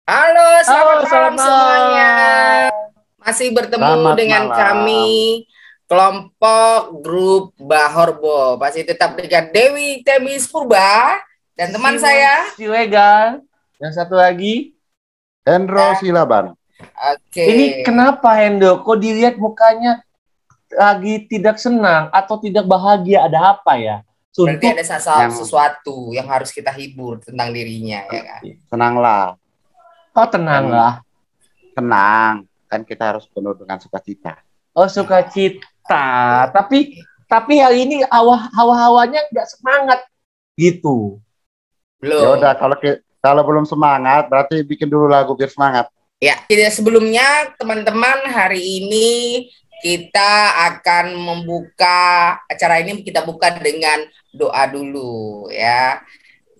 Halo, selamat Halo, malam selamat semuanya. malam. Masih bertemu Selamat dengan malam. kami, kelompok grup Bahorbo. Masih tetap dengan Dewi Temis Purba dan teman Simon saya. Siregar. Yang satu lagi. Hendro Silaban. Oke, Ini kenapa Hendo? Kok dilihat mukanya lagi tidak senang atau tidak bahagia? Ada apa ya? berarti ada Suntuk? Yang sesuatu yang harus kita hibur tentang dirinya, ya kan? senanglah, Oh, tenang kan lah. tenang, kan kita harus penuh dengan sukacita. Oh, sukacita. Tapi hari ini hawa-hawanya nggak semangat gitu. Ya Belum. udah, kalau belum semangat, berarti bikin dulu lagu biar semangat. Ya, tidak sebelumnya teman-teman, hari ini kita akan membuka acara ini, kita buka dengan doa dulu ya.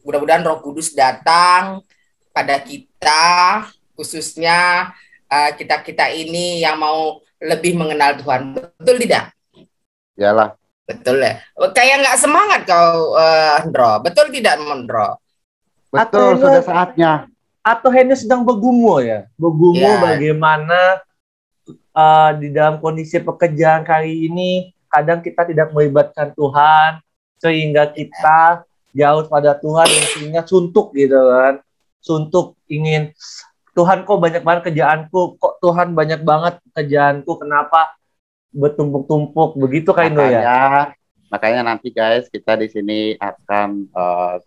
Mudah-mudahan Roh Kudus datang pada kita, khususnya kita-kita ini yang mau lebih mengenal Tuhan. Betul tidak? Yalah, Betul ya. Kayak nggak semangat kau, Ndro. Betul tidak, Ndro? Atau betul Hendo, sudah saatnya. atau Hendo sedang bergumul ya? Bergumul Ya, bagaimana di dalam kondisi pekerjaan kali ini kadang kita tidak melibatkan Tuhan sehingga kita jauh pada Tuhan sehingga suntuk gitu kan, suntuk ingin Tuhan kok banyak banget kerjaanku, kok Tuhan banyak banget kerjaanku, kenapa bertumpuk-tumpuk begitu kan Indo ya. Makanya nanti guys, kita di sini akan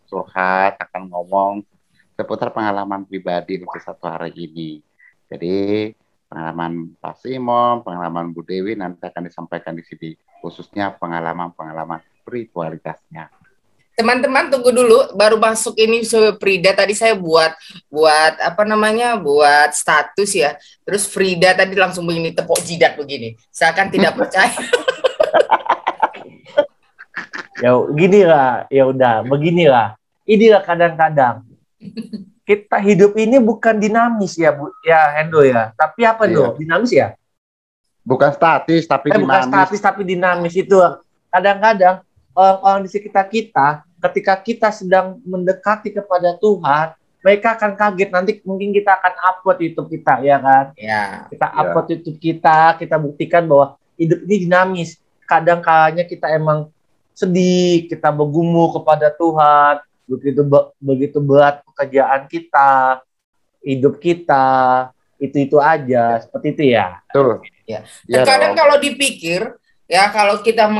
curhat, akan ngomong seputar pengalaman pribadi untuk satu hari ini. Jadi pengalaman Pak Simon, pengalaman Bu Dewi nanti akan disampaikan di sini, khususnya pengalaman-pengalaman spiritualitasnya. teman-teman tunggu dulu, baru masuk ini Frida tadi saya buat apa namanya, buat status ya. Terus Frida tadi langsung begini, tepuk jidat begini. Saya akan tidak percaya. Ya gini lah, ya udah beginilah. Inilah kadang-kadang kita hidup ini bukan dinamis ya Bu, ya Hendo ya. Tapi apa Iya. Dinamis ya? Bukan statis, tapi Bukan dinamis. statis tapi dinamis itu. Kadang-kadang orang-orang di sekitar kita, ketika kita sedang mendekati kepada Tuhan, mereka akan kaget. Nanti mungkin kita akan upload YouTube kita, ya kan? Ya, Kita upload YouTube kita buktikan bahwa hidup ini dinamis. Kadang kalanya kita emang sedih, kita bergumul kepada Tuhan, begitu berat pekerjaan kita, hidup kita, itu aja, seperti itu ya. Betul. ya. Iya Terkadang dong. kalau dipikir ya, kalau kita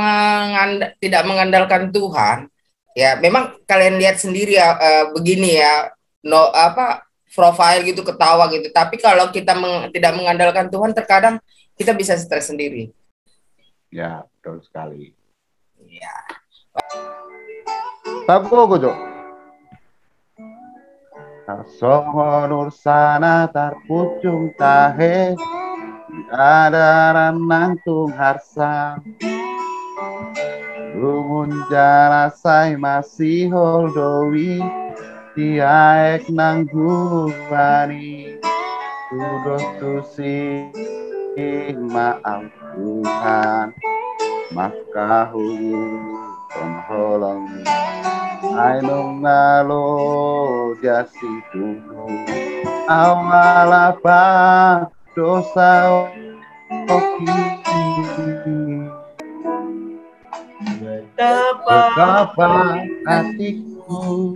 tidak mengandalkan Tuhan, ya memang kalian lihat sendiri ya, begini ya, no apa profile gitu, ketawa gitu. Tapi kalau kita tidak mengandalkan Tuhan, terkadang kita bisa stres sendiri. Ya, betul sekali. Ya. Tabu gojo. Songo nur sana tarpucung tahe ada ranangtung harsa lumun jara sai masih holdowi tiaek nang gubani tuduh tusi maaf Tuhan maka penholong ainung nalo jasi tunggu awal apa dosa oki betapa hatiku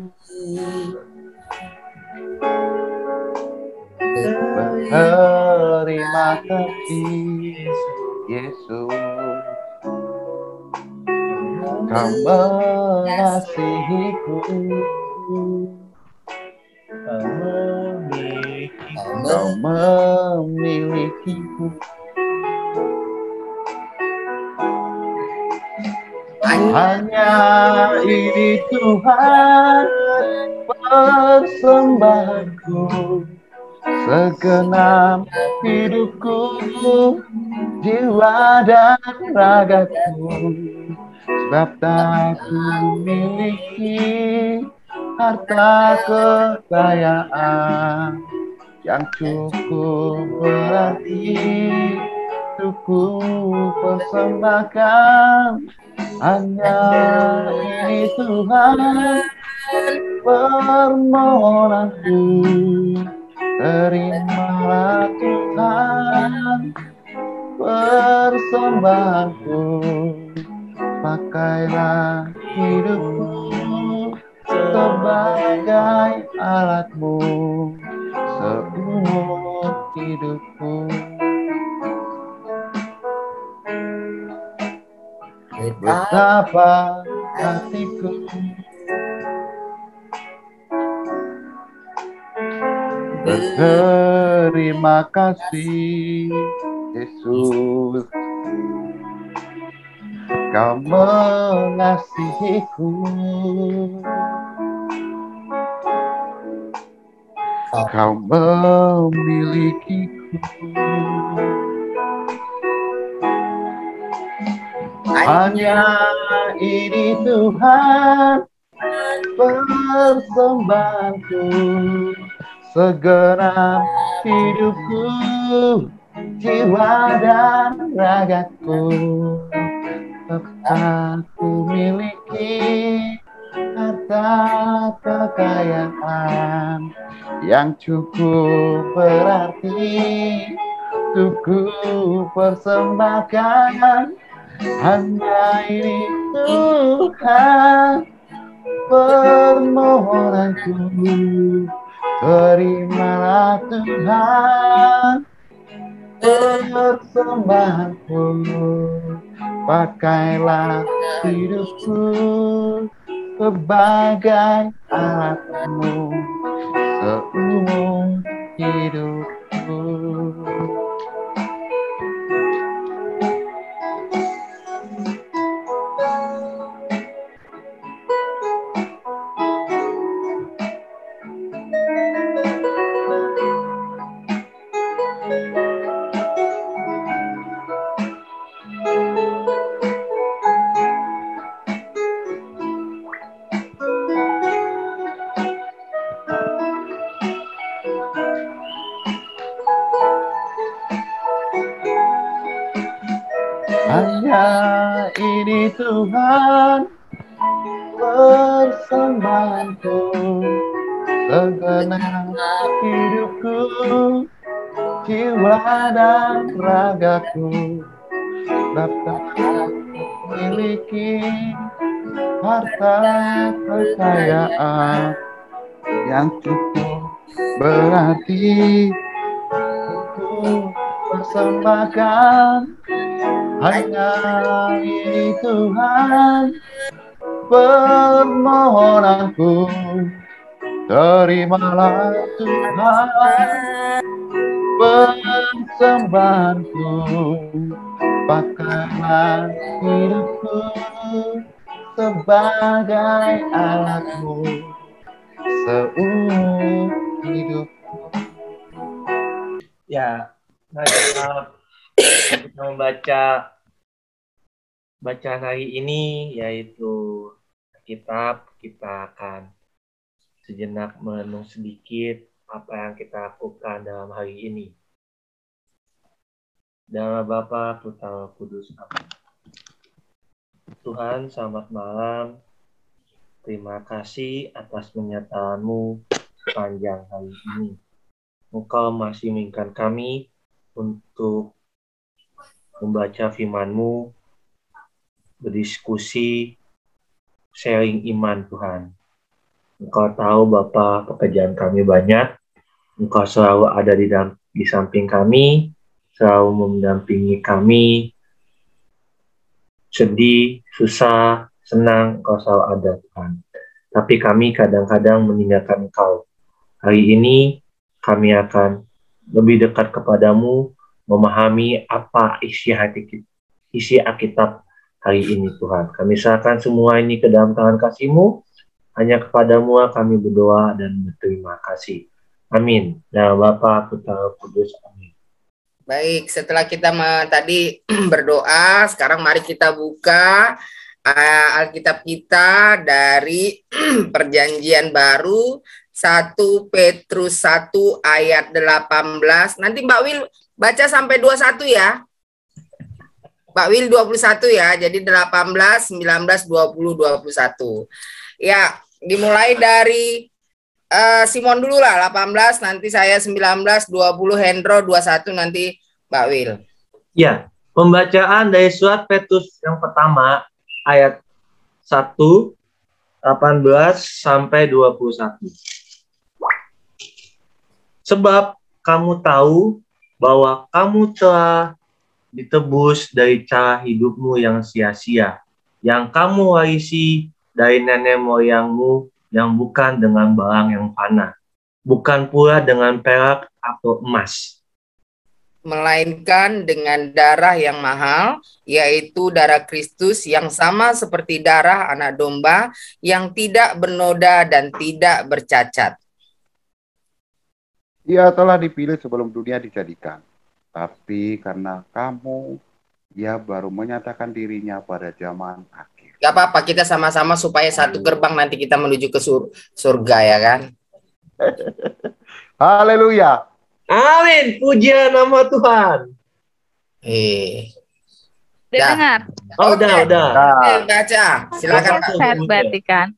berterima kasih Yesus kau mengasihiku kau memilikiku hanya ini Tuhan persembahanku segenap hidupku jiwa dan ragaku sebab tak memiliki harta kekayaan yang cukup berarti cukup persembahkan hanya ini Tuhan permohonanku persembahanku, pakailah hidupku sebagai alatmu seumur hidupku. Betapa hatiku berterima kasih, Yesus, Kau mengasihiku, Kau memilikiku. Hanya ini Tuhan persembahanku, segenap hidupku, jiwa dan ragaku. Aku miliki harta kekayaan yang cukup berarti untuk ku persembahkan. Hanya ini Tuhan permohonanku, terimalah Tuhan persembahanku, pakailah hidupku sebagai alatmu seumur hidupku. Hanya ini Tuhan persembahanku, segenap hidupku, jiwa dan ragaku. Dapat memiliki harta kekayaan yang cukup berarti untuk persembahkan. Hanya ini Tuhan permohonanku, terimalah Tuhan persembahanku, pakailah hidupku sebagai alatmu seumur hidupku. Ya, mari kita membaca bacaan hari ini, yaitu kitab. Kita akan sejenak merenung sedikit apa yang kita lakukan dalam hari ini. Dalam Bapa, Putra, Roh Kudus. Amin. Tuhan, selamat malam. Terima kasih atas penyertaan-Mu sepanjang hari ini. Engkau masih menginginkan kami untuk membaca firman-Mu, berdiskusi, sharing iman Tuhan. Engkau tahu Bapa, pekerjaan kami banyak. Engkau selalu ada di samping kami, selalu mendampingi kami. Sedih, susah, senang, Engkau selalu ada Tuhan. Tapi kami kadang-kadang meninggalkan Engkau. Hari ini kami akan lebih dekat kepadamu, memahami apa isi Alkitab hari ini Tuhan. Kami serahkan semua ini ke dalam tangan kasih-Mu. Hanya kepadamu kami berdoa dan berterima kasih. Amin. Dalam Bapa, Putra, Roh Kudus. Amin. Baik, setelah kita tadi berdoa, sekarang mari kita buka Alkitab kita dari Perjanjian Baru 1 Petrus 1 ayat 18. Nanti Mbak Wil baca sampai 21 ya. Mbak Wil 21 ya. Jadi 18, 19, 20, 21. Ya, dimulai dari Simon dulu lah, 18, nanti saya 19, 20 Hendro, 21 nanti Mbak Wil. Ya, Pembacaan dari surat Petrus yang pertama ayat 1, 18 sampai 21. Sebab kamu tahu bahwa kamu telah ditebus dari cara hidupmu yang sia-sia, yang kamu warisi dari nenek moyangmu, yang bukan dengan barang yang fana, bukan pula dengan perak atau emas, melainkan dengan darah yang mahal, yaitu darah Kristus yang sama seperti darah anak domba yang tidak bernoda dan tidak bercacat. Ia telah dipilih sebelum dunia dijadikan. Tapi karena kamu, ia baru menyatakan dirinya pada zaman akhir. Gak apa-apa, kita sama-sama supaya satu gerbang nanti kita menuju ke surga, ya kan? Haleluya. Amin, puja nama Tuhan. Udah Dah. dengar? Oh, Oke. udah. Oke, baca. Silakan, Pak. Set berarti kan.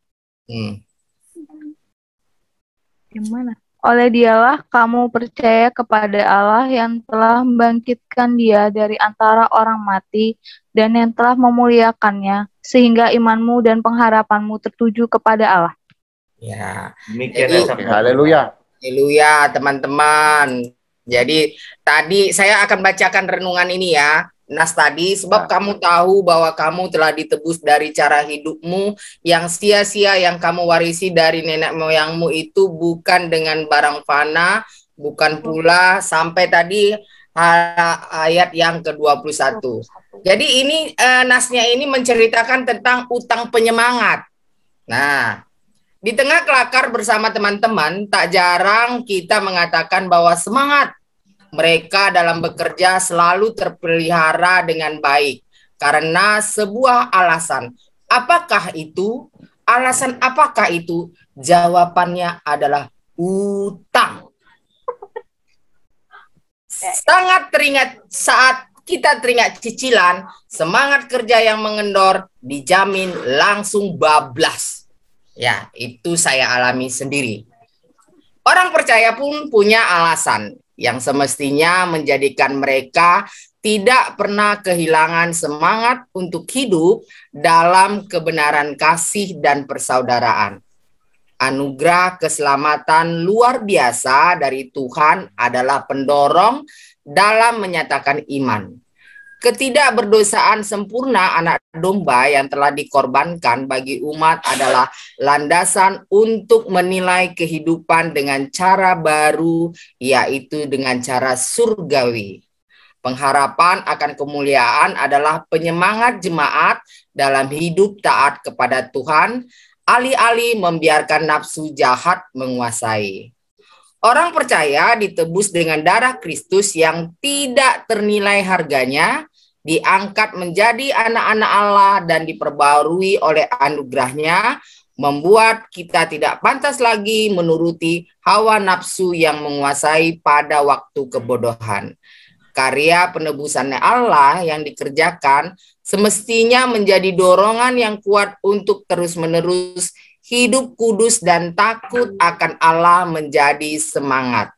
Gimana? Oleh dialah kamu percaya kepada Allah yang telah membangkitkan dia dari antara orang mati dan yang telah memuliakannya, sehingga imanmu dan pengharapanmu tertuju kepada Allah. Ya. Demikian Jadi, sabda Haleluya. Haleluya, teman-teman. Jadi tadi saya akan bacakan renungan ini ya, Nas tadi, sebab kamu tahu bahwa kamu telah ditebus dari cara hidupmu yang sia-sia yang kamu warisi dari nenek moyangmu itu bukan dengan barang fana, bukan pula sampai tadi ayat yang ke-21. Jadi ini Nasnya ini menceritakan tentang utang penyemangat. Nah, di tengah kelakar bersama teman-teman, tak jarang kita mengatakan bahwa semangat mereka dalam bekerja selalu terpelihara dengan baik karena sebuah alasan. Apakah itu? Alasan apakah itu? Jawabannya adalah utang. Sangat teringat saat kita teringat cicilan, semangat kerja yang mengendor dijamin langsung bablas. Ya, itu saya alami sendiri. Orang percaya pun punya alasan yang semestinya menjadikan mereka tidak pernah kehilangan semangat untuk hidup dalam kebenaran kasih dan persaudaraan. Anugerah keselamatan luar biasa dari Tuhan adalah pendorong dalam menyatakan iman. Ketidakberdosaan sempurna anak domba yang telah dikorbankan bagi umat adalah landasan untuk menilai kehidupan dengan cara baru, yaitu dengan cara surgawi. Pengharapan akan kemuliaan adalah penyemangat jemaat dalam hidup taat kepada Tuhan, alih-alih membiarkan nafsu jahat menguasai. Orang percaya ditebus dengan darah Kristus yang tidak ternilai harganya, diangkat menjadi anak-anak Allah dan diperbarui oleh anugerahnya, membuat kita tidak pantas lagi menuruti hawa nafsu yang menguasai pada waktu kebodohan. Karya penebusan Allah yang dikerjakan semestinya menjadi dorongan yang kuat untuk terus-menerus hidup kudus dan takut akan Allah menjadi semangat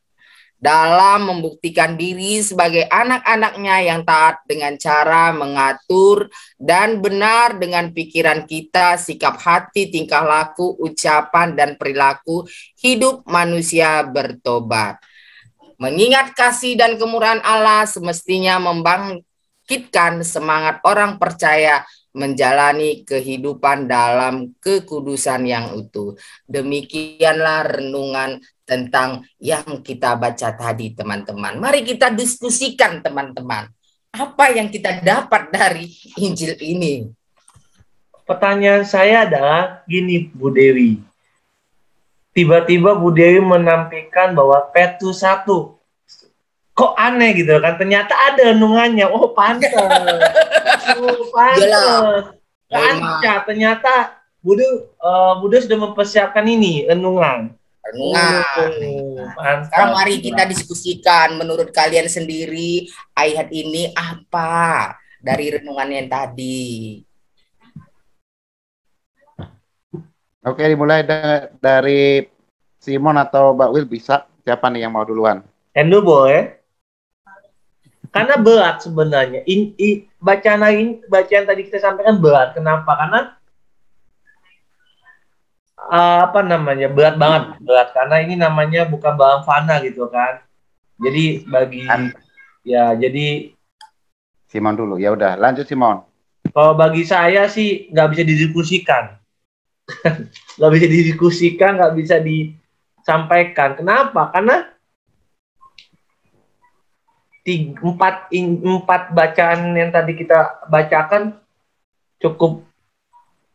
dalam membuktikan diri sebagai anak-anaknya yang taat dengan cara mengatur dan benar dengan pikiran kita, sikap hati, tingkah laku, ucapan, dan perilaku hidup manusia bertobat. Mengingat kasih dan kemurahan Allah semestinya membangkitkan semangat orang percaya menjalani kehidupan dalam kekudusan yang utuh. Demikianlah renungan tentang yang kita baca tadi, teman-teman. Mari kita diskusikan, teman-teman. Apa yang kita dapat dari Injil ini? Pertanyaan saya adalah gini, Bu Dewi. Tiba-tiba Bu Dewi menampilkan bahwa Petrus 1. Kok aneh gitu kan? Ternyata ada renungannya. Oh, pantes. Oh, pantes. Lancar. Ternyata Bude sudah mempersiapkan ini, renungan. Sekarang mari kita diskusikan menurut kalian sendiri ayat ini apa dari renungan yang tadi. Oke, dimulai dari Simon atau Mbak Will, bisa. Siapa nih yang mau duluan? Endo boleh. Karena berat sebenarnya. Bacaan tadi kita sampaikan berat. Kenapa? Karena apa namanya, berat banget, berat karena ini namanya bukan barang fana gitu kan. Jadi jadi Simon dulu. Ya udah, lanjut Simon. kalau bagi saya sih nggak bisa didiskusikan, nggak bisa didiskusikan, nggak bisa disampaikan. Kenapa? Karena empat bacaan yang tadi kita bacakan cukup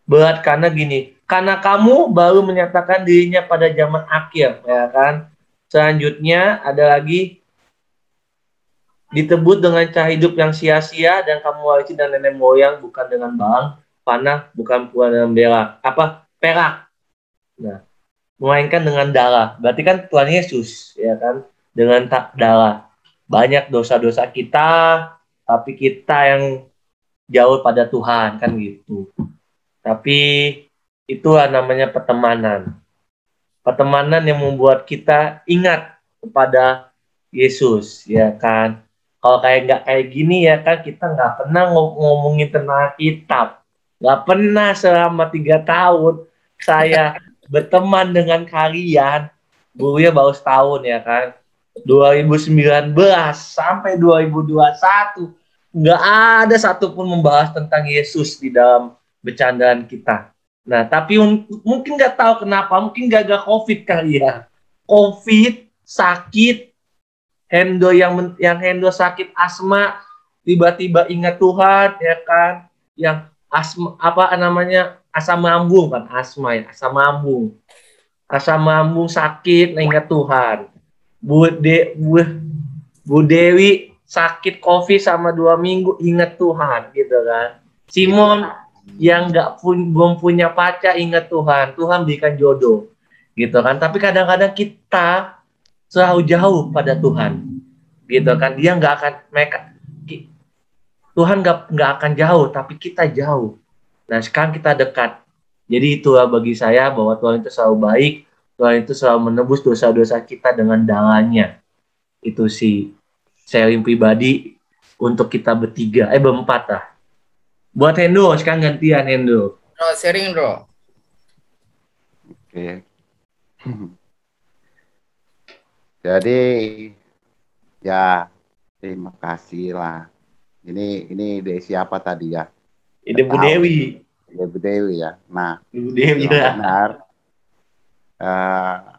berat karena gini. Karena kamu baru menyatakan dirinya pada zaman akhir, ya kan? Selanjutnya ada lagi ditebut dengan cara hidup yang sia-sia dan kamu warisi dan nenek moyang bukan dengan bang, panah, bukan pula dengan perak. Nah, melainkan dengan darah. Berarti kan Tuhan Yesus, ya kan? Dengan darah. Banyak dosa-dosa kita, tapi kita yang jauh pada Tuhan, kan gitu. Tapi itulah namanya pertemanan. Pertemanan yang membuat kita ingat kepada Yesus, ya kan? Kalau nggak kayak gini ya kan, kita nggak pernah ngomongin tentang kitab. Nggak pernah selama 3 tahun saya berteman dengan kalian. Gurunya baru setahun ya kan. 2019 sampai 2021 nggak ada satupun membahas tentang Yesus di dalam bercandaan kita. Nah, tapi mungkin nggak tahu kenapa, mungkin gagal COVID kali ya. COVID, sakit, Hendo yang Hendo sakit asma, tiba-tiba ingat Tuhan, ya kan? Yang asma, asam lambung kan, asma ya, asam lambung sakit, ingat Tuhan. Bu Dewi sakit COVID sama 2 minggu, ingat Tuhan, gitu kan? Simon yang belum punya pacar, ingat Tuhan berikan jodoh, gitu kan? Tapi kadang-kadang kita selalu jauh pada Tuhan, gitu kan? Dia nggak akan Tuhan nggak akan jauh, tapi kita jauh. Nah, sekarang kita dekat. Jadi itulah bagi saya bahwa Tuhan itu selalu baik, Tuhan itu selalu menebus dosa-dosa kita dengan darahnya. Itu sih sharing pribadi untuk kita berempat lah. Buat Hendo, sekarang gantian Hendo. Sharing, bro. Oke. Jadi ya terima kasih lah. Ini dari siapa tadi ya? Ini Bu Dewi. Ya, Bu Dewi ya. Nah, Bu Dewi ya. Benar.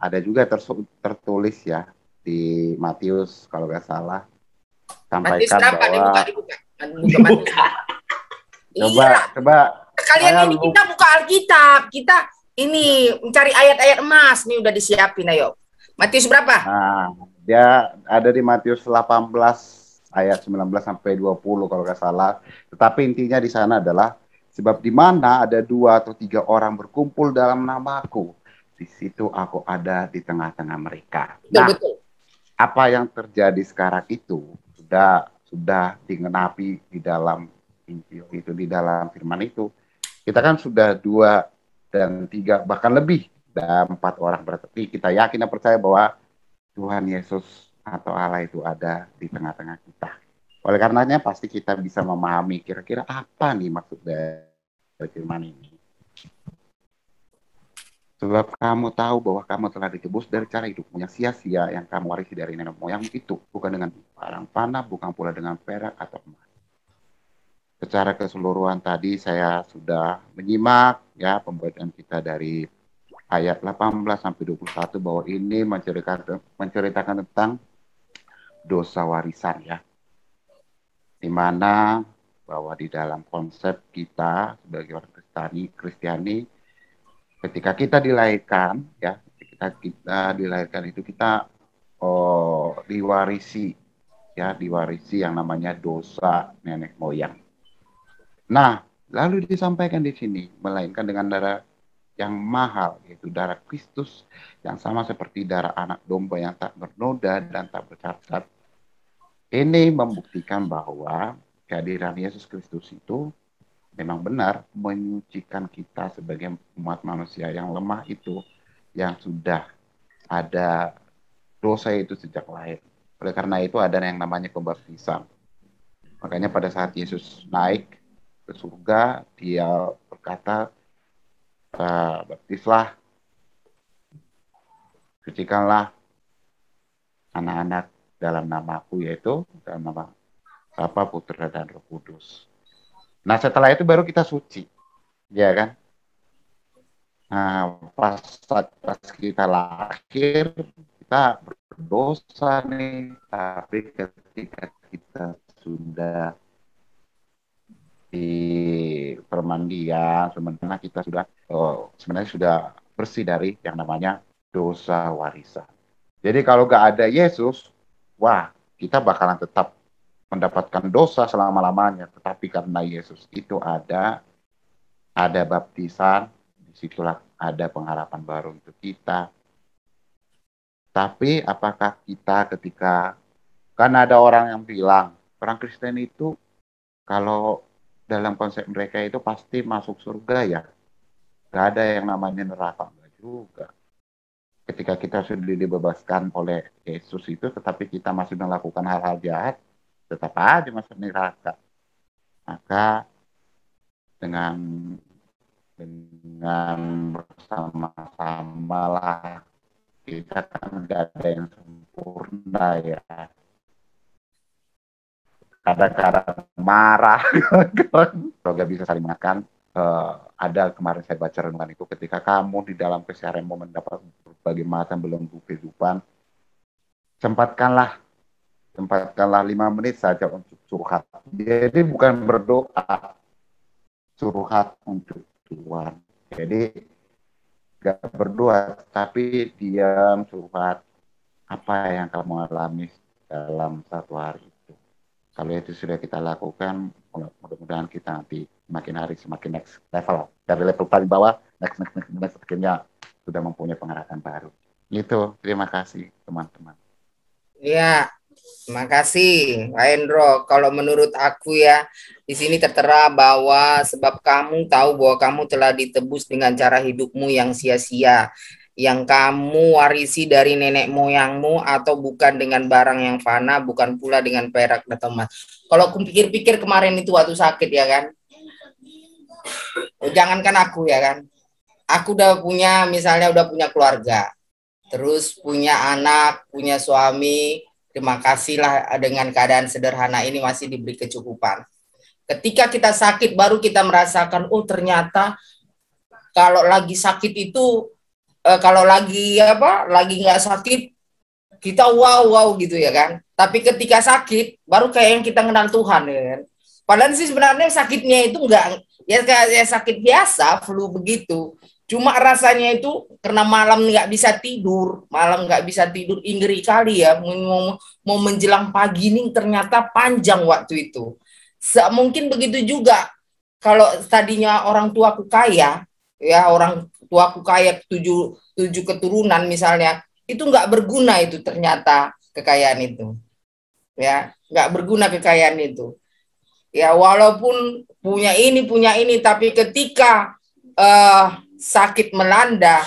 Ada juga tertulis ya di Matius kalau nggak salah. Sampaikan bahwa dibuka. Coba kalian ini kita buka Alkitab, kita ini mencari ayat-ayat emas nih, udah disiapin. Ayo, Matius berapa? Nah, dia ada di Matius 18 ayat 19 sampai 20 kalau nggak salah. Tetapi intinya di sana adalah sebab di mana ada 2 atau 3 orang berkumpul dalam namaku, di situ aku ada di tengah-tengah mereka. Betul. Apa yang terjadi sekarang itu sudah digenapi di dalam Injil itu, di dalam firman itu. Kita kan sudah 2 dan 3 bahkan lebih dan 4 orang berarti kita yakin dan percaya bahwa Tuhan Yesus atau Allah itu ada di tengah-tengah kita. Oleh karenanya pasti kita bisa memahami kira-kira apa nih maksud dari firman ini. Sebab kamu tahu bahwa kamu telah ditebus dari cara hidupmu yang sia-sia yang kamu warisi dari nenek moyang itu, bukan dengan barang panah, bukan pula dengan perak atau emas. Secara keseluruhan tadi saya sudah menyimak ya pembacaan kita dari ayat 18 sampai 21 bahwa ini menceritakan tentang dosa warisan ya. Di mana bahwa di dalam konsep kita sebagai orang Kristiani ketika kita dilahirkan ya, kita dilahirkan itu kita diwarisi yang namanya dosa nenek moyang. Nah, lalu disampaikan di sini, melainkan dengan darah yang mahal, yaitu darah Kristus, yang sama seperti darah anak domba yang tak bernoda dan tak bercacat. Ini membuktikan bahwa kehadiran Yesus Kristus itu memang benar menyucikan kita sebagai umat manusia yang lemah itu, yang sudah ada dosa itu sejak lahir. Oleh karena itu ada yang namanya pembaptisan. Makanya pada saat Yesus naik ke surga, dia berkata, baptislah, sucikanlah anak-anak dalam namaku, yaitu dalam nama Bapa, Putra, dan Roh Kudus. Nah, setelah itu baru kita suci, ya kan? Nah, pas kita lahir, kita berdosa nih, tapi ketika kita sudah di permandian, sebenarnya kita sudah sebenarnya sudah bersih dari yang namanya dosa warisan. Jadi kalau nggak ada Yesus, wah, kita bakalan tetap mendapatkan dosa selama-lamanya. Tetapi karena Yesus itu ada baptisan, disitulah ada pengharapan baru untuk kita. Tapi apakah kita ketika, kan ada orang yang bilang, orang Kristen itu kalau dalam konsep mereka itu pasti masuk surga ya. Gak ada yang namanya neraka, enggak juga. Ketika kita sudah dibebaskan oleh Yesus itu, tetapi kita masih melakukan hal-hal jahat, tetap aja masuk neraka. Maka dengan bersama-sama lah, kita kan gak ada yang sempurna ya. Kadang-kadang marah, gak bisa saling mengingatkan. Ada kemarin saya baca renungan itu, ketika kamu di dalam keseharianmu mendapat berbagai macam belenggu kehidupan, sempatkanlah 5 menit saja untuk curhat. Jadi bukan berdoa, curhat untuk Tuhan. Jadi gak berdoa, tapi diam, curhat apa yang kamu alami dalam satu hari itu. Kalau itu sudah kita lakukan, mudah-mudahan kita nanti semakin hari semakin next level. Dari level paling bawah, next akhirnya sudah mempunyai pengharapan baru. Gitu, terima kasih teman-teman. Ya, terima kasih Pak Hendro. Kalau menurut aku ya, di sini tertera bahwa sebab kamu tahu bahwa kamu telah ditebus dengan cara hidupmu yang sia-sia, yang kamu warisi dari nenek moyangmu, atau bukan dengan barang yang fana, bukan pula dengan perak atau emas. Kalau aku pikir-pikir kemarin itu waktu sakit ya kan, jangankan aku ya kan, aku udah punya, misalnya udah punya keluarga, terus punya anak, punya suami, terima kasihlah dengan keadaan sederhana ini masih diberi kecukupan. Ketika kita sakit baru kita merasakan, oh ternyata kalau lagi sakit itu, kalau lagi nggak sakit, kita wow gitu ya kan. Tapi ketika sakit baru kayak yang kita kenal Tuhan ya kan. Padahal sih sebenarnya sakitnya itu enggak ya kayak sakit biasa, flu begitu. Cuma rasanya itu karena malam nggak bisa tidur, ngeri kali ya, mau menjelang pagi ini ternyata panjang waktu itu. Mungkin begitu juga kalau tadinya orang tuaku kaya, ya orang tuaku kaya 7 keturunan misalnya, itu nggak berguna itu ternyata kekayaan itu, ya nggak berguna kekayaan itu. Ya walaupun punya ini, tapi ketika sakit melanda,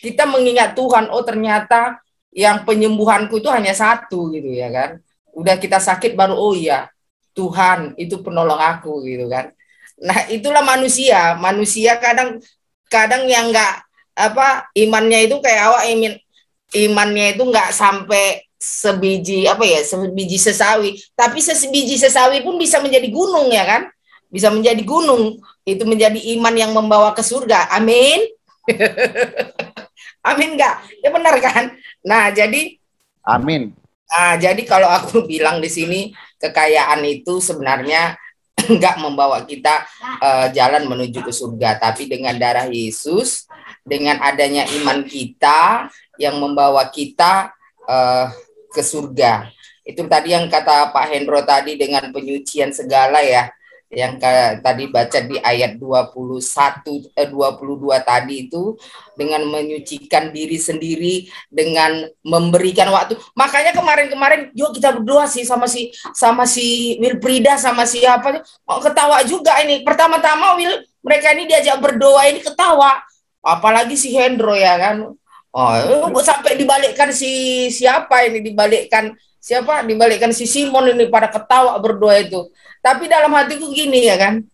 kita mengingat Tuhan, oh ternyata yang penyembuhanku itu hanya satu gitu ya kan. Udah kita sakit baru, oh iya Tuhan itu penolong aku gitu kan. Nah itulah manusia kadang yang nggak imannya itu kayak imannya itu nggak sampai sebiji sesawi, tapi sebiji sesawi pun bisa menjadi gunung ya kan, bisa menjadi gunung, itu menjadi iman yang membawa ke surga. Amin. Amin nggak? Ya benar kan? Nah jadi amin. Nah jadi kalau aku bilang di sini kekayaan itu sebenarnya nggak membawa kita jalan menuju ke surga, tapi dengan darah Yesus, dengan adanya iman kita yang membawa kita ke surga. Itu tadi yang kata Pak Hendro tadi, dengan penyucian segala ya, yang tadi baca di ayat 22 tadi itu, dengan menyucikan diri sendiri, dengan memberikan waktu. Makanya kemarin yuk kita berdoa sih sama si Wilfrida, sama siapa, ketawa juga ini. Pertama-tama mereka ini diajak berdoa ini ketawa, apalagi si Hendro ya kan. Oh, sampai dibalikkan dibalikkan siapa dibalikkan si Simon ini pada ketawa berdua itu. Tapi dalam hatiku gini ya kan,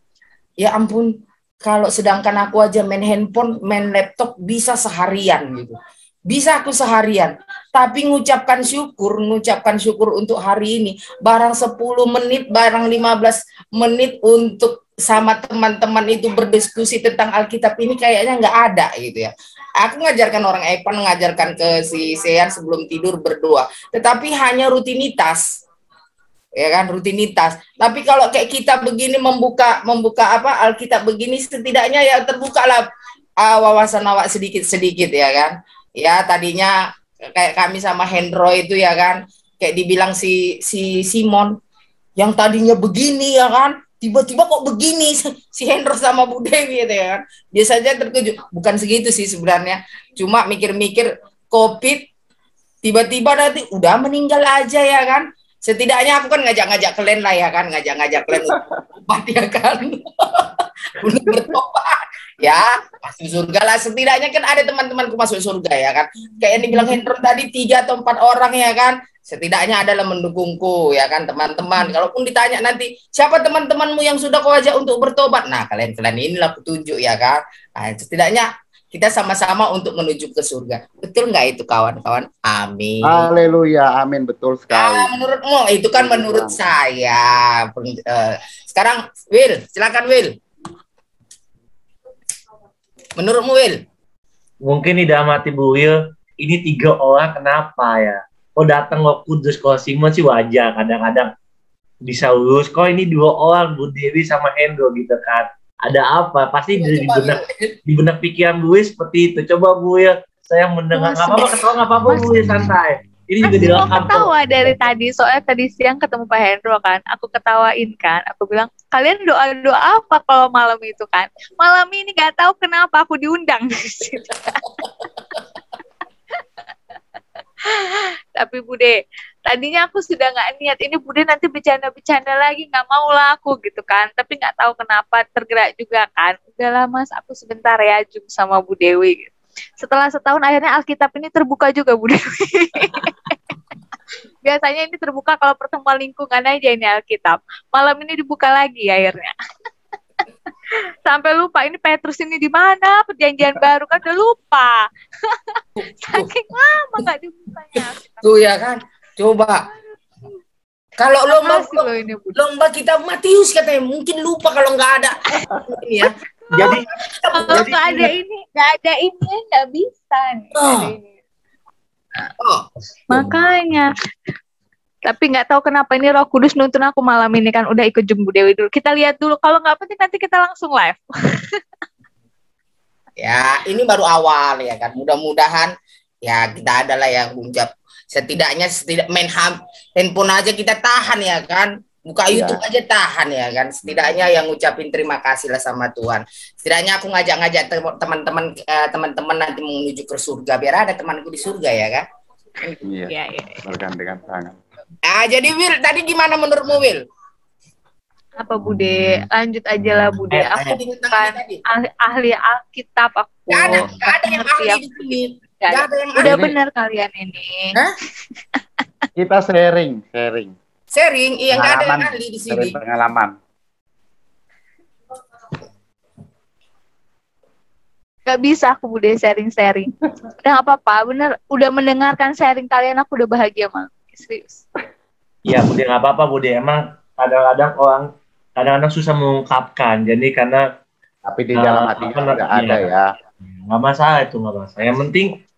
ya ampun, kalau sedangkan aku aja main handphone, main laptop bisa seharian gitu. Bisa aku seharian, tapi ngucapkan syukur untuk hari ini, barang 10 menit, barang 15 menit untuk sama teman-teman itu berdiskusi tentang Alkitab ini kayaknya nggak ada gitu ya. Aku ngajarkan orang Evan, mengajarkan ke si Sean sebelum tidur berdoa, tetapi hanya rutinitas, ya kan, rutinitas. Tapi kalau kayak kita begini membuka apa Alkitab begini, setidaknya ya terbukalah wawasan awak sedikit-sedikit ya kan. Ya tadinya kayak kami sama Hendro itu ya kan, kayak dibilang si Simon yang tadinya begini ya kan, tiba-tiba kok begini si Hendro sama Bu Dewi itu ya kan. Biasanya terkejut, bukan segitu sih sebenarnya, cuma mikir-mikir COVID tiba-tiba nanti udah meninggal aja ya kan. Setidaknya aku kan ngajak-ngajak kalian lah ya kan, ngajak-ngajak kalian bertobat ya kan. Untuk bertobat ya masuk surga lah, setidaknya kan ada teman-temanku masuk surga ya kan, kayak yang dibilang Hendro tadi 3 atau 4 orang ya kan, setidaknya adalah mendukungku ya kan teman-teman. Kalaupun ditanya nanti siapa teman-temanmu yang sudah kau ajak untuk bertobat, nah kalian inilah petunjuk ya kan. Nah, setidaknya kita sama-sama untuk menuju ke surga, betul nggak itu kawan-kawan? Amin. Haleluya, amin, betul sekali. Menurutmu itu kan menurut saya. Sekarang Will, silakan Will. Menurutmu Will? Mungkin di dalam hati Bu Will, ini 3 orang kenapa ya? Kok datang Roh Kudus, kalau Simon sih wajar, kadang-kadang bisa lulus. Kok ini 2 orang, Bu Dewi sama Hendro gitu kan? Ada apa? Pasti di benak pikiran Bu Will seperti itu. Coba Bu Will, saya mendengar nggak apa-apa, ketawa nggak apa-apa Bu Will, santai. Ini juga dilengkapi. Aku ketawa dari tadi, soalnya tadi siang ketemu Pak Hendro kan, aku ketawain kan, aku bilang kalian doa apa kalau malam itu kan? Malam ini nggak tahu kenapa aku diundang. Tapi Bude, tadinya aku sudah nggak niat ini Bude nanti bercanda-bercanda lagi, nggak mau lah aku gitu kan. Tapi nggak tahu kenapa tergerak juga kan. Udahlah Mas, aku sebentar ya Jum sama Bu Dewi. Setelah setahun akhirnya Alkitab ini terbuka juga Bu Dewi. Biasanya ini terbuka kalau pertemuan lingkungan aja ini Alkitab. Malam ini dibuka lagi akhirnya. Sampai lupa ini Petrus ini di mana, perjanjian baru kan udah lupa. Saking lama nggak dibukanya. Tuh ya kan, coba. Kalau lomba kita Matius katanya mungkin lupa kalau nggak ada ini ya. Jadi kalau nggak ada ini nggak bisa nih. Makanya. Tapi nggak tahu kenapa ini Roh Kudus nuntun aku malam ini kan, udah ikut Jum Bu Dewi dulu. Kita lihat dulu, kalau nggak penting nanti kita langsung live. Ya, ini baru awal ya kan. Mudah-mudahan ya kita adalah yang ucap setidaknya main handphone aja kita tahan ya kan. Buka YouTube aja tahan ya kan. Setidaknya yang ngucapin terima kasih lah sama Tuhan. Setidaknya aku ngajak-ngajak teman-teman nanti menuju ke surga, biar ada temanku di surga ya kan. Iya. Bergandengan tangan. Nah, jadi Will, tadi gimana menurutmu Will? Apa Bude? Lanjut aja lah Bude. Aku bukan ahli Alkitab aku. Gak ada yang ahli di sini. Udah benar kalian ini. Hah? Kita sharing. Iya, nggak ada yang ahli di sini. Pengalaman. Gak bisa aku Bude sharing. Udah nggak apa-apa, bener. Udah mendengarkan sharing kalian, aku udah bahagia malah. Serius. Iya Bude, nggak apa-apa Bude. Emang kadang-kadang susah mengungkapkan. Jadi karena tapi di dalam hati nggak ada ya. Nggak masalah itu, nggak masalah.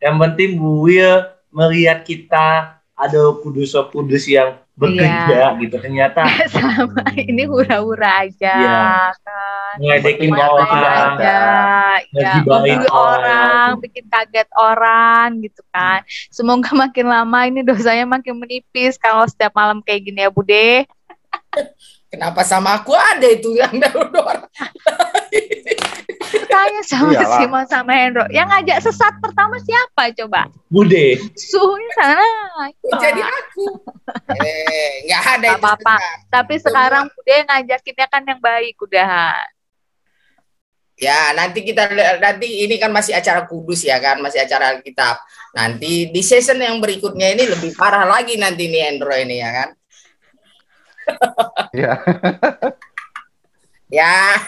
Yang penting Bu Will melihat kita ada kudus yang bekerja gitu, ternyata selama ini hura-hura aja kan, ngedekin orang aja, ya, orang, bikin kaget orang gitu kan. Semoga makin lama ini dosanya makin menipis kalau setiap malam kayak gini ya Bude. Kenapa sama aku ada itu yang orang? Tanya sama Simon sama Hendro. Yang ngajak sesat pertama siapa coba? Bude. Suhunya sana. Jadi aku. Nggak ada itu. Apa-apa. Tapi sekarang Bude ngajakinnya kan yang baik udah. Ya, nanti ini kan masih acara kudus ya kan, masih acara Alkitab. Nanti di season yang berikutnya ini lebih parah lagi nanti nih Andro ini ya kan. Iya. Ya,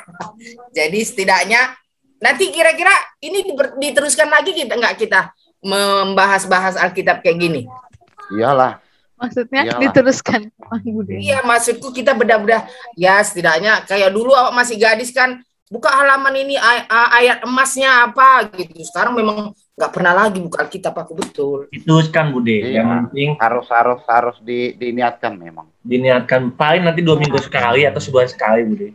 jadi setidaknya nanti kira-kira ini diteruskan lagi nggak kita membahas-bahas Alkitab kayak gini? Iyalah. Maksudnya Iyalah. diteruskan, Bang Bude. Iya, maksudku kita bedah-bedah ya setidaknya kayak dulu awak masih gadis kan, buka halaman ini ayat emasnya apa gitu. Sekarang memang nggak pernah lagi buka Alkitab aku betul. Diteruskan Bude. Iya. Yang penting Harus diniatkan memang. diniatkan paling nanti 2 minggu sekali atau sebulan sekali Bude.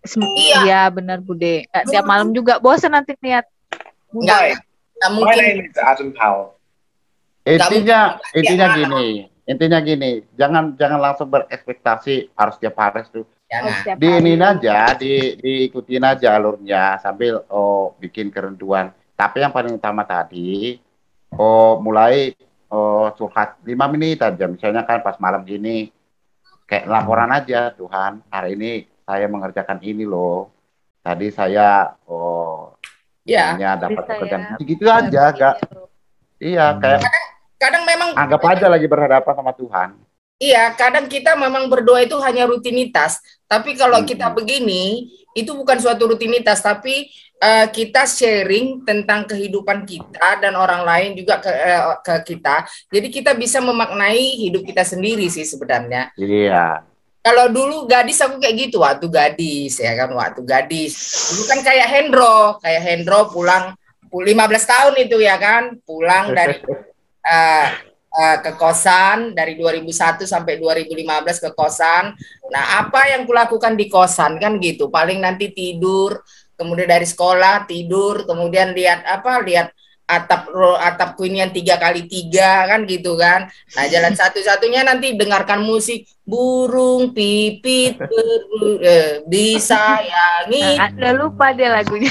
Iya. Iya, benar Bude. Nggak tiap malam juga bosan nanti niat. Nggak My mungkin. name is Adam Powell. Intinya gini, jangan langsung berekspektasi harus tiap hari tuh. Jangan. Diinin aja, diikutin aja alurnya sambil bikin kerenduan. Tapi yang paling utama tadi mulai curhat 5 menit aja, misalnya kan pas malam gini kayak laporan aja, Tuhan hari ini saya mengerjakan ini loh. Tadi saya Ya. dapat Bisa pekerjaan ya. gitu aja, gak? Iya, kayak Kadang memang anggap aja lagi berhadapan sama Tuhan. iya, kadang kita memang berdoa itu hanya rutinitas. Tapi kalau kita begini, itu bukan suatu rutinitas, tapi kita sharing tentang kehidupan kita dan orang lain juga ke kita. Jadi kita bisa memaknai hidup kita sendiri sih sebenarnya. Iya. Kalau dulu gadis aku kayak gitu, waktu gadis ya kan, waktu gadis. Dulu kan kayak Hendro pulang 15 tahun itu ya kan, pulang dari ke kosan dari 2001 sampai 2015 ke kosan. Nah, apa yang kulakukan di kosan kan gitu. Paling nanti tidur, kemudian dari sekolah tidur, kemudian lihat atapku ini yang 3x3 kan gitu kan. Nah, jalan satu-satunya nanti dengarkan musik burung pipit disayangi. Udah lupa dia lagunya.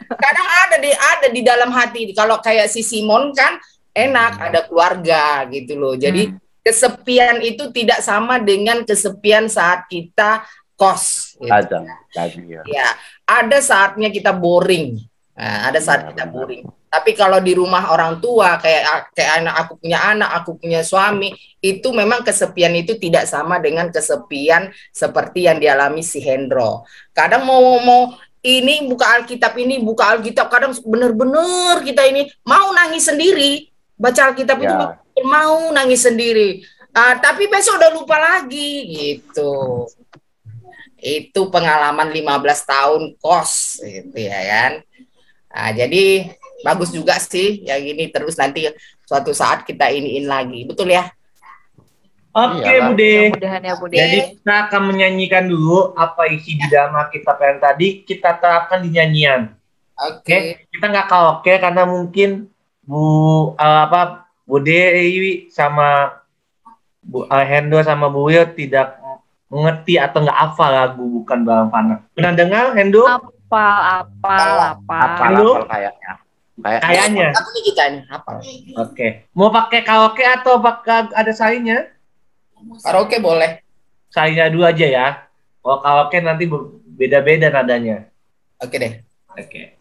Kadang ada di dalam hati. Kalau kayak si Simon kan enak, ada keluarga gitu loh. Jadi kesepian itu tidak sama dengan kesepian saat kita kos. Gitu. Ya, ada saatnya kita boring. Nah, ada saat kita boring. Tapi kalau di rumah orang tua kayak aku punya suami, itu memang kesepian itu tidak sama dengan kesepian seperti yang dialami si Hendro. Kadang mau ini buka Alkitab, kadang bener-bener kita ini mau nangis sendiri, baca Alkitab itu mau nangis sendiri, tapi besok udah lupa lagi gitu. Itu pengalaman 15 tahun kos gitu ya kan. Nah, jadi bagus juga sih yang ini, terus nanti suatu saat kita iniin lagi, betul ya? Oke, Bude. Mudah-mudahan ya, Bude. Jadi kita akan menyanyikan dulu apa isi di dalam Alkitab yang tadi kita terapkan di nyanyian. Oke. Kita nggak karaoke karena mungkin Bude sama Hendo sama Bu Will tidak mengerti atau nggak hafal lagu Bukan Barang Panah. Pernah dengar Hendo? Hafal kayaknya. Aku nih kita nih hafal. Oke. Mau pakai karaoke atau pakai ada sarinya? Karaoke boleh. Saya dua aja ya. Kalau karaoke nanti beda-beda nadanya. Oke deh. Oke.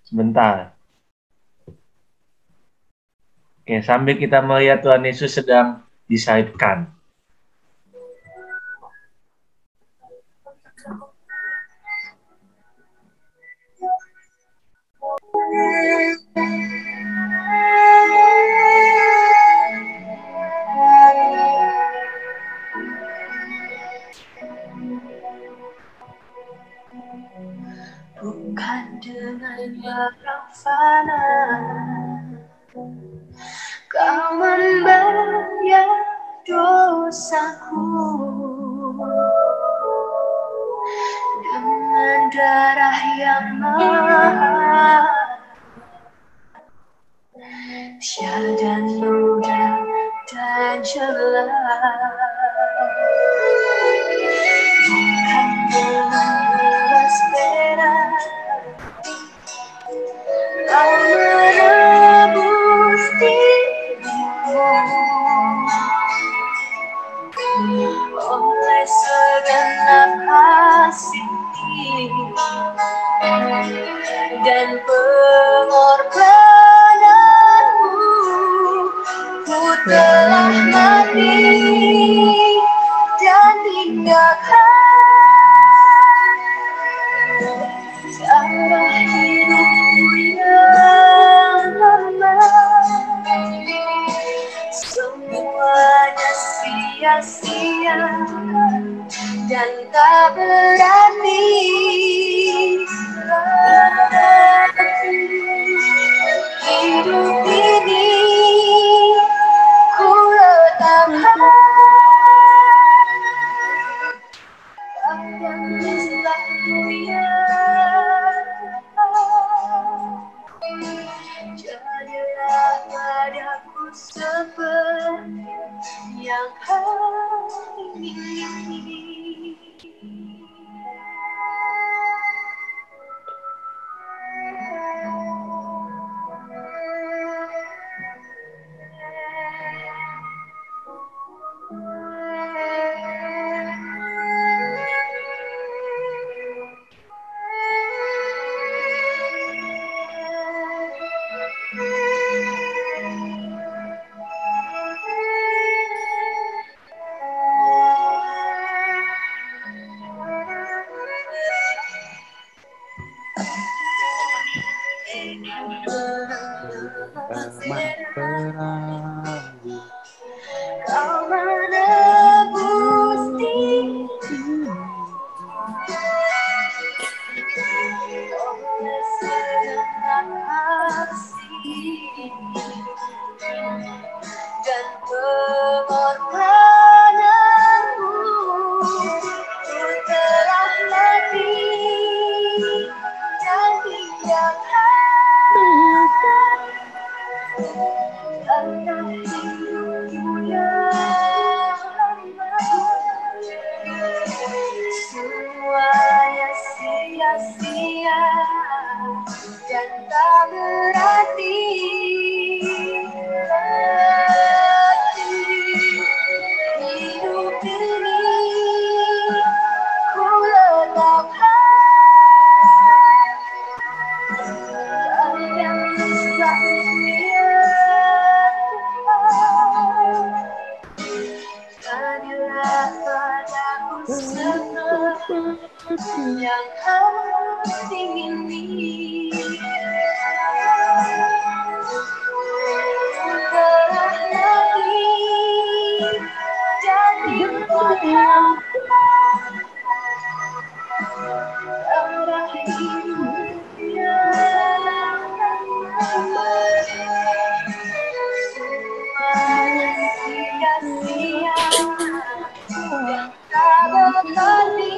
Sebentar. Oke, sambil kita melihat Tuhan Yesus sedang disalibkan. Bukan dengan barang fana Kau membayar dosaku, dengan darah yang mahal, syah dan mudah dan jelas. Bukan membalas pena, kau menebus dirimu dan pengorbananmu, ku telah mati dan tinggalkan cara hidupku yang lama. Semuanya sia-sia dan tak berarti lagi. Hidup ini ku letakkan pada Kristusku yang jadilah padaku seperti yang kau ingini. Kau menebus diri oleh segenap kasih dan pengorbananmu, ku telah mati dan tinggalkan tanda hidupku yang lama. Semuanya sia-sia dan tak berarti lagi. Hidup ini ku letakkan pada Kristusku yang jadilah padaku seperti yang kau ingini. Telah mati dan tinggalkan pada hidup yang lama. Semuanya sia-sia dan tak berarti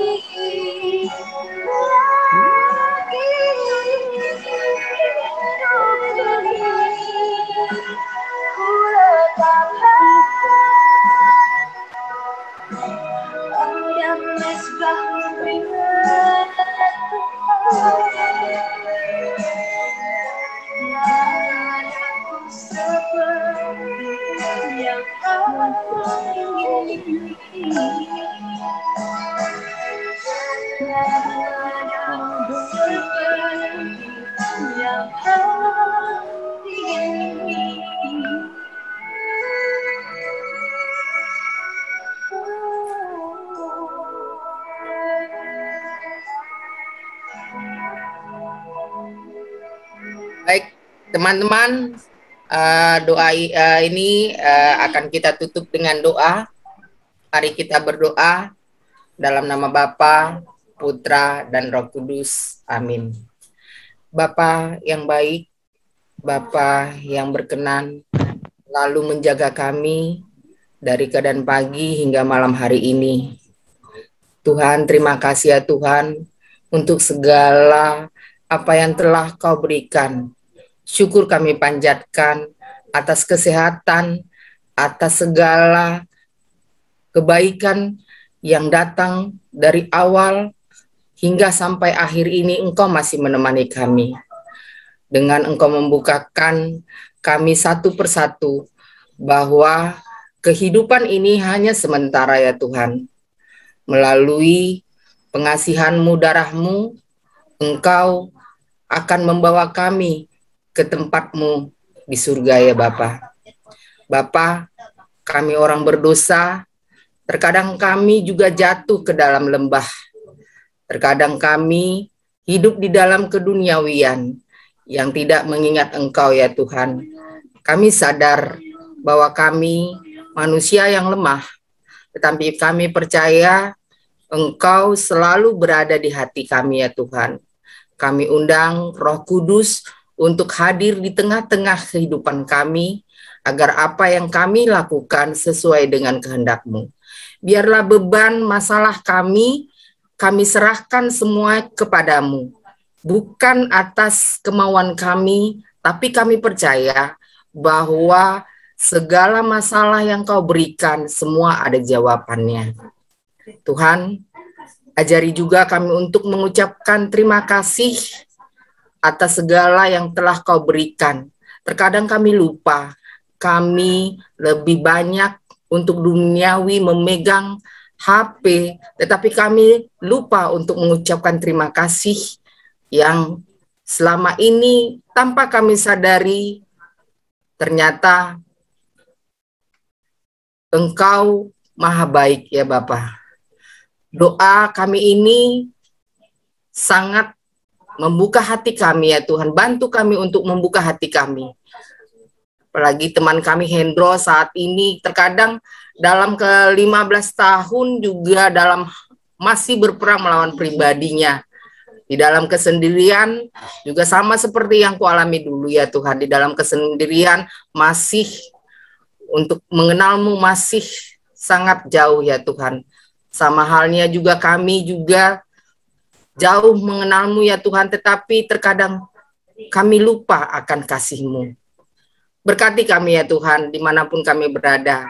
lagi. Hidup ini ku letakkan pada mezbahmu padaku seperti yang kau ingini. Padaku seperti yang kau ingini. Baik, teman-teman, doa ini akan kita tutup dengan doa. Mari kita berdoa dalam nama Bapa, Putra, dan Roh Kudus. Amin. Bapa yang baik, Bapa yang berkenan, lalu menjaga kami dari keadaan pagi hingga malam hari ini. Tuhan, terima kasih ya Tuhan untuk segala apa yang telah Kau berikan. Syukur kami panjatkan atas kesehatan, atas segala kebaikan yang datang dari awal hingga sampai akhir ini. Engkau masih menemani kami. Dengan Engkau membukakan kami satu persatu bahwa kehidupan ini hanya sementara ya Tuhan. Melalui pengasihan-Mu, darah-Mu, Engkau akan membawa kami ke tempat-Mu di surga ya Bapa. Bapa, kami orang berdosa, terkadang kami juga jatuh ke dalam lembah. Terkadang kami hidup di dalam keduniawian yang tidak mengingat Engkau ya Tuhan. Kami sadar bahwa kami manusia yang lemah, tetapi kami percaya Engkau selalu berada di hati kami ya Tuhan. Kami undang Roh Kudus untuk hadir di tengah-tengah kehidupan kami, agar apa yang kami lakukan sesuai dengan kehendak-Mu. Biarlah beban masalah kami serahkan semua kepadamu. Bukan atas kemauan kami, tapi kami percaya bahwa segala masalah yang Kau berikan, semua ada jawabannya. Tuhan, ajari juga kami untuk mengucapkan terima kasih atas segala yang telah Kau berikan. Terkadang kami lupa, kami lebih banyak untuk duniawi memegang HP, tetapi kami lupa untuk mengucapkan terima kasih yang selama ini tanpa kami sadari ternyata Engkau maha baik ya Bapa. Doa kami ini sangat membuka hati kami ya Tuhan. Bantu kami untuk membuka hati kami. Apalagi teman kami Hendro saat ini terkadang dalam ke-15 tahun juga masih berperang melawan pribadinya. Di dalam kesendirian juga sama seperti yang kualami dulu ya Tuhan. Di dalam kesendirian masih untuk mengenal-Mu masih sangat jauh ya Tuhan. Sama halnya juga kami juga jauh mengenal-Mu ya Tuhan, tetapi terkadang kami lupa akan kasih-Mu. Berkati kami ya Tuhan, dimanapun kami berada.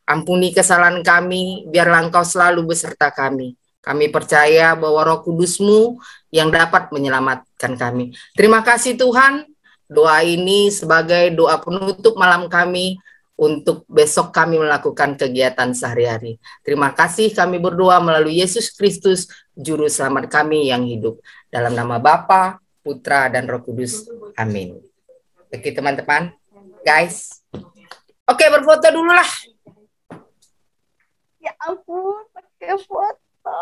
Ampuni kesalahan kami, biarlah Engkau selalu beserta kami. Kami percaya bahwa Roh Kudus-Mu yang dapat menyelamatkan kami. Terima kasih Tuhan, doa ini sebagai doa penutup malam kami, untuk besok kami melakukan kegiatan sehari-hari. Terima kasih kami berdoa melalui Yesus Kristus, Juru Selamat kami yang hidup. Dalam nama Bapa, Putra, dan Roh Kudus. Amin. Oke teman-teman, guys. Oke, berfoto dulu lah. Ya ampun, pakai foto.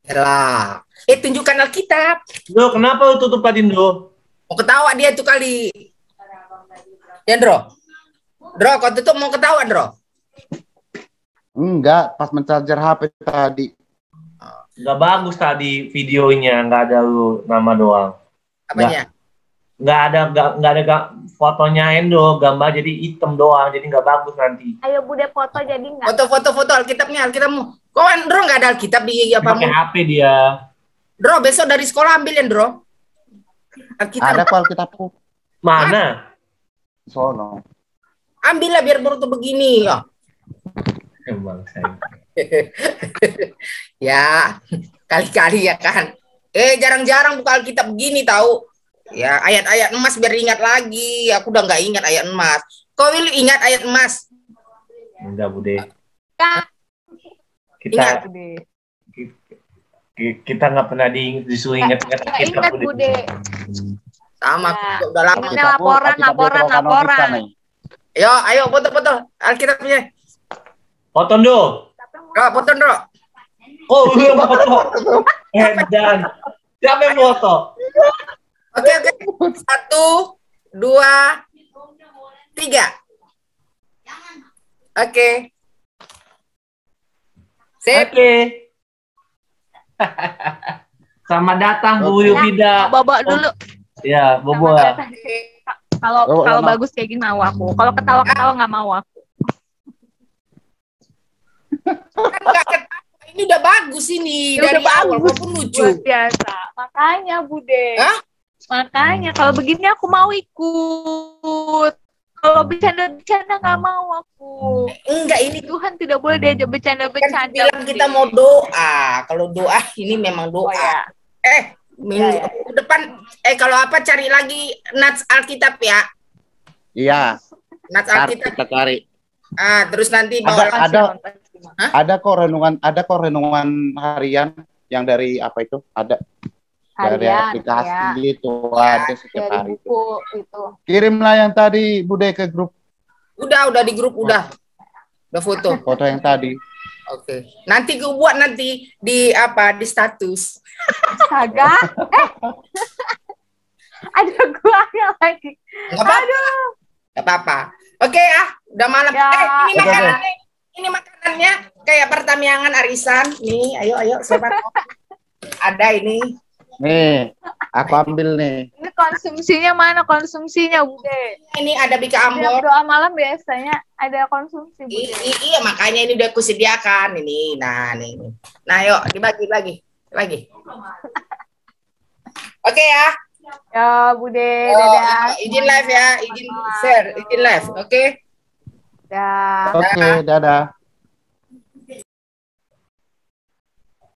Yalah. Tunjukkan Alkitab. Do, kenapa lu tutup tadi, Do? Mau ketawa dia tuh kali. Ya, Dro. Dro, kau tutup mau ketawa, Dro? Enggak, pas men-charger HP tadi. Nggak bagus tadi videonya, nggak ada lu nama doang. Apanya? Nggak ada fotonya Endo, gambar jadi hitam doang, jadi nggak bagus nanti. Ayo Bude foto jadi nggak? Foto Alkitabmu. Kok Dro nggak ada Alkitab di apa? Pakai HP dia. Dro, besok dari sekolah ambilin, Dro. Alkitab. Ada kok Alkitabku. Mana? Sono. Ambillah biar baru tuh begini ya. Emang saya. Ya, kali-kali ya kan. Jarang-jarang buka Alkitab begini tahu. Ya, ayat-ayat emas biar ingat lagi. Aku udah nggak ingat ayat emas. Kau will ingat ayat emas? Enggak, Bude. Ya. Kita kita nggak pernah disuruh ingat-ingat Ingat Bude. Sama, Ya. udah lama. Ini laporan. Ayo foto-foto Alkitabnya. Foto, Do. Foto, Dro. Oh, lu yang foto. Dan siapa yang foto? Oke. 1, 2, 3. Oke. Sip. Oke. Selamat datang Bu Yubida. Bobo dulu. Ya, Bobo. Kalau bagus kayak gini mau aku. Kalau ketawa-ketawa nggak mau aku. Enggak ketawa. Ini udah bagus ini. Ya, dari udah awal bagus. walaupun lucu. Luar biasa. Makanya Bude. Hah? Makanya kalau begini aku mau ikut. Kalau bercanda-bercanda nggak mau aku. Enggak, ini Tuhan tidak boleh diajak kan bercanda-bercanda. bilang kita Bude. mau doa. Kalau doa ini memang doa. Oh, ya. Minggu depan kalau apa cari lagi Nats Alkitab ya. Iya, Nats ntar Alkitab. kita cari. Terus nanti Ada kok renungan harian yang dari apa itu? Ada. dari harian aplikasi ya, gitu ada setiap dari hari. buku itu. Kirimlah yang tadi Bude ke grup Udah di grup udah foto. foto yang tadi. Oke. Nanti gue buat nanti di apa di status. Astaga, ada guanya lagi. Nggak apa-apa. Nggak apa-apa. Oke ya, udah malam. Ya. Ini Oke, makanannya. Ini makanannya kayak pertamiangan arisan. Nih, ayo siapa mau? Ada ini. Nih, aku ambil nih. Ini konsumsinya mana konsumsinya, Bude? Ini ada Bika Tiap Ambon. doa malam biasanya ada konsumsi, Bude. Iya, makanya ini udah kusediakan ini. Nah, nih. Nah, yuk dibagi. Oke ya. Ya, Bude, Oh, dadah. izin live ya, izin share, izin live. Oke. Dah. Oke, dadah.